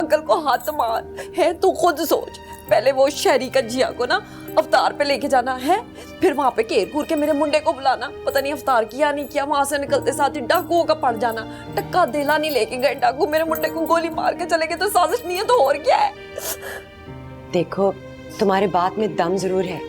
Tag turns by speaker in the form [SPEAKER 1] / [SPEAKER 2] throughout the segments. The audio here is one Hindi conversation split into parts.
[SPEAKER 1] अंकल को हाथ मार है। तू खुद सोच, पहले वो शहरी का जिया को ना अवतार पे लेके जाना है, फिर वहां पे घेर घूर के मेरे मुंडे को बुलाना, पता नहीं अवतार किया नहीं किया, वहां से निकलते साथ ही डाकुओं का पड़ जाना। टक्का देला नहीं लेके गए डाकू, मेरे मुंडे को गोली मार के चले गए। तो साजिश नहीं है तो और क्या है?
[SPEAKER 2] देखो तुम्हारे बात में दम जरूर है,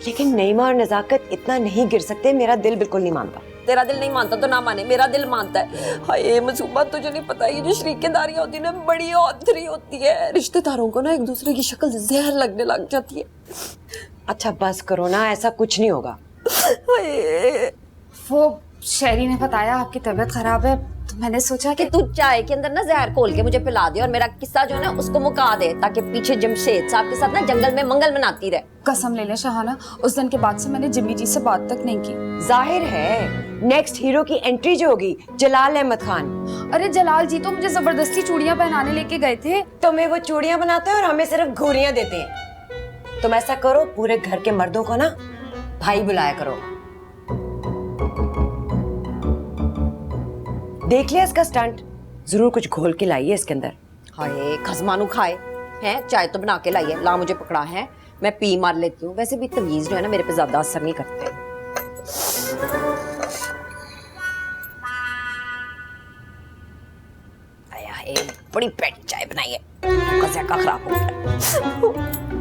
[SPEAKER 2] लेकिन नईमा और नजाकत इतना नहीं गिर सकते। मेरा दिल बिल्कुल नहीं मानता।
[SPEAKER 1] तेरा दिल नहीं मानता तो ना माने, मेरा दिल मानता है। हाय मसूबा, तुझे नहीं पता, ये जो शरीकेदारी होती है ना, बड़ी औंधरी होती है। रिश्तेदारों को ना एक दूसरे की शक्ल जहर लगने लग जाती है।
[SPEAKER 2] अच्छा बस करो ना, ऐसा कुछ नहीं होगा।
[SPEAKER 1] हाय,
[SPEAKER 3] वो शहरी ने बताया आपकी तबीयत खराब है, तो मैंने सोचा
[SPEAKER 1] कि
[SPEAKER 3] कि
[SPEAKER 1] तू चाय के अंदर ना जहर खोल के मुझे पिला दे और मेरा किस्सा जो है ना उसको मुका दे, ताकि पीछे जमशेद साहब के साथ ना जंगल में मंगल मनाती रहे।
[SPEAKER 3] कसम ले ले शहाना, उस दिन के बाद से मैंने जिम्मी जी से बात तक नहीं की।
[SPEAKER 2] जाहिर है नेक्स्ट हीरो की एंट्री जो होगी जलाल अहमद खान।
[SPEAKER 3] अरे जलाल जी तो मुझे जबरदस्ती चूड़ियां पहनाने लेके गए थे।
[SPEAKER 2] तुम्हें वो चूड़ियां बनाते हैं और हमें सिर्फ घूरियां देते हैं। तुम ऐसा करो, पूरे घर के मर्दों को ना भाई बुलाया करो। देख लिया इसका स्टंट, जरूर कुछ घोल के लाइए इसके अंदर।
[SPEAKER 1] हाय खजमानू खाए हैं, चाय तो बना के लाई है, ला मुझे पकड़ा है, मैं पी मार लेती हूँ। वैसे भी तमीज जो है ना मेरे पे ज्यादा असर नहीं करते। हाय हाय, बड़ी पेट चाय बनाई है, कज़ा का खराब हो गया।